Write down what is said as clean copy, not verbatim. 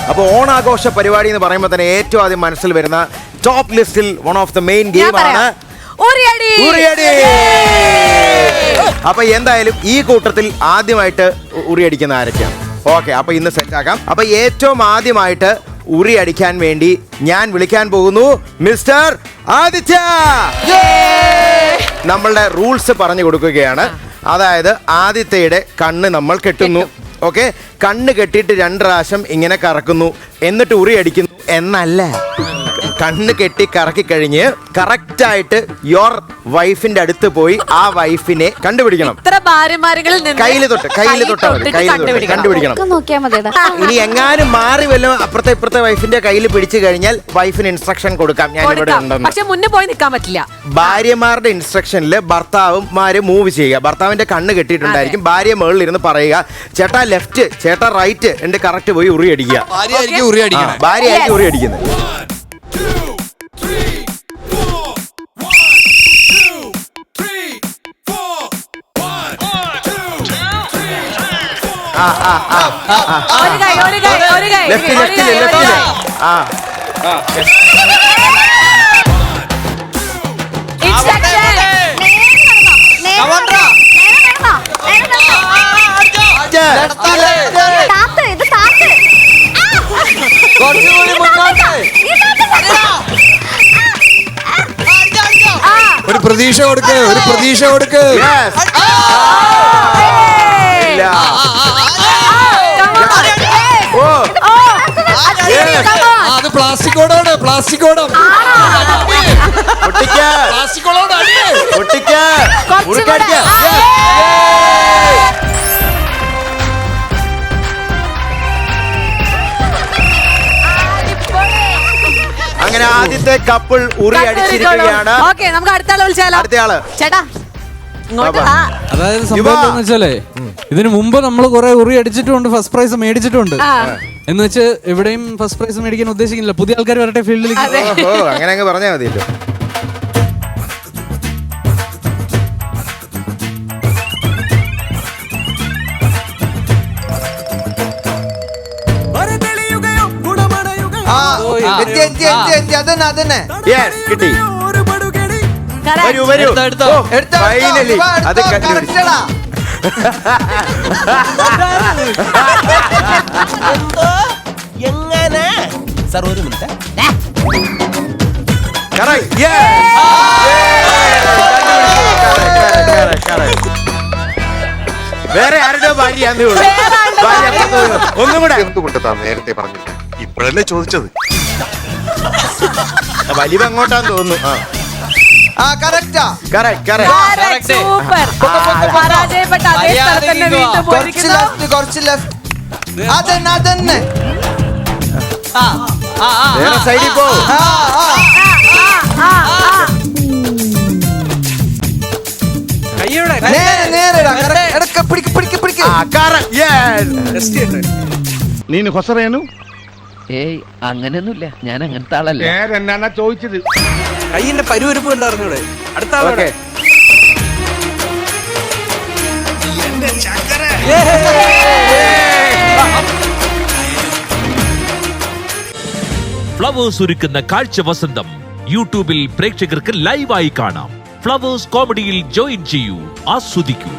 അപ്പൊ ഓണാഘോഷ പരിപാടി എന്ന് പറയുമ്പോൾ തന്നെ ഏറ്റവും ആദ്യം മനസ്സിൽ വരുന്ന ടോപ്പ് ലിസ്റ്റിൽ one of the main game ആണ് ഉറിയടി. അപ്പൊ എന്തായാലും ഈ കൂട്ടത്തിൽ ആദ്യമായിട്ട് ഉറിയടിക്കുന്ന ആരൊക്കെയാണ്? ഓക്കെ, അപ്പൊ ഇന്ന് സെറ്റ് ആക്കാം. അപ്പൊ ഏറ്റവും ആദ്യമായിട്ട് ഉറി അടിക്കാൻ വേണ്ടി ഞാൻ വിളിക്കാൻ പോകുന്നു മിസ്റ്റർ ആദിത്യ. നമ്മളുടെ റൂൾസ് പറഞ്ഞു കൊടുക്കുകയാണ്. അതായത് ആദിത്യയുടെ കണ്ണ് നമ്മൾ കെട്ടുന്നു. ഓക്കെ, കണ്ണ് കെട്ടിയിട്ട് 2 പ്രാവശ്യം ഇങ്ങനെ കറക്കുന്നു, എന്നിട്ട് ഉറി അടിക്കുന്നു എന്നല്ല. കണ്ണ് കെട്ടി കറക്കി കഴിഞ്ഞ് കറക്റ്റ് ആയിട്ട് യോർ വൈഫിന്റെ അടുത്ത് പോയി ആ വൈഫിനെ കണ്ടുപിടിക്കണം. കയ്യില് തൊട്ട് കണ്ടുപിടിക്കണം. ഇനി എങ്ങാനും മാറി വല്ലതും അപ്പുറത്തെ ഇപ്പുറത്തെ വൈഫിന്റെ കയ്യിൽ പിടിച്ചു കഴിഞ്ഞാൽ വൈഫിന് ഇൻസ്ട്രക്ഷൻ കൊടുക്കാം. ഞാൻ ഇവിടെ ഉണ്ടെന്ന്. പക്ഷെ മുന്നേ പോയി നിൽക്കാൻ പറ്റില്ല. ഭാര്യമാരുടെ ഇൻസ്ട്രക്ഷനിൽ ഭർത്താവുമാര് മൂവ് ചെയ്യുക. ഭർത്താവിന്റെ കണ്ണ് കെട്ടിയിട്ടുണ്ടായിരിക്കും. ഭാര്യ മുകളിൽ ഇരുന്ന് പറയുക, ചേട്ടാ ലെഫ്റ്റ്, ചേട്ടാ റൈറ്റ്, എന്റെ കറക്റ്റ് പോയി ഉറി അടിക്കുക. ഭാര്യ ആയിരിക്കും ഉറി അടിക്കുന്നത്. ഒരു പ്രതീക്ഷ കൊടുക്ക്, ഒരു പ്രതീക്ഷ കൊടുക്ക്. അത് പ്ലാസ്റ്റിക് ഓടാണ്, പ്ലാസ്റ്റിക് ഓടം. പ്ലാസ്റ്റിക് ഓടോട് അങ്ങനെ ആദ്യത്തെ കപ്പിൾ ഉറി അടിച്ചിരിക്കുകയാണ്. നമുക്ക് അടുത്ത ആള് ചേട്ടാ. അതായത് സംഭവം എന്താന്ന് വെച്ചാലേ, ഇതിനു മുമ്പ് നമ്മൾ കുറെ ഉറി അടിച്ചിട്ടുണ്ട്, ഫസ്റ്റ് പ്രൈസ് മേടിച്ചിട്ടുണ്ട്. എന്ന് വെച്ച് എവിടെയും ഫസ്റ്റ് പ്രൈസ് മേടിക്കാൻ ഉദ്ദേശിക്കുന്നില്ല. പുതിയ ആൾക്കാർ വരട്ടെ ഫീൽഡിലേക്ക്. അങ്ങനെ അങ്ങ് പറഞ്ഞാൽ മതിയല്ലോ. കിട്ടി. വരൂ. ഫൈനലി അത് കണ്ടുപിടിച്ചടാ. എങ്ങനെ സാർ ഒരു മിനിറ്റ്. വേറെ ആരുടെ ഭാര്യയാന്ന് ഒന്നും കൂടെ. എന്തുകൊണ്ട് താൻ നേരത്തെ പറഞ്ഞില്ല? ഇപ്പോഴല്ലേ ചോദിച്ചത്. വലിയ അങ്ങോട്ടാന്ന് തോന്നുന്നു. സൈഡിൽ പോ. നീನು ಹೊಸರೇನು? ഏയ് അങ്ങനെയൊന്നുമില്ല, ഞാൻ അങ്ങനത്തെ ആളല്ല. എന്നാ ചോദിച്ചത്? കയ്യിന്റെ പരുവരുപ്പ് ഉണ്ടായിരുന്നു ഇവിടെ. അടുത്ത ആളോടെ ഫ്ലവേഴ്സ് ഒരുക്കുന്ന കാഴ്ച വസന്തം യൂട്യൂബിൽ പ്രേക്ഷകർക്ക് ലൈവായി കാണാം. ഫ്ലവേഴ്സ് കോമഡിയിൽ ജോയിൻ ചെയ്യൂ, ആസ്വദിക്കൂ.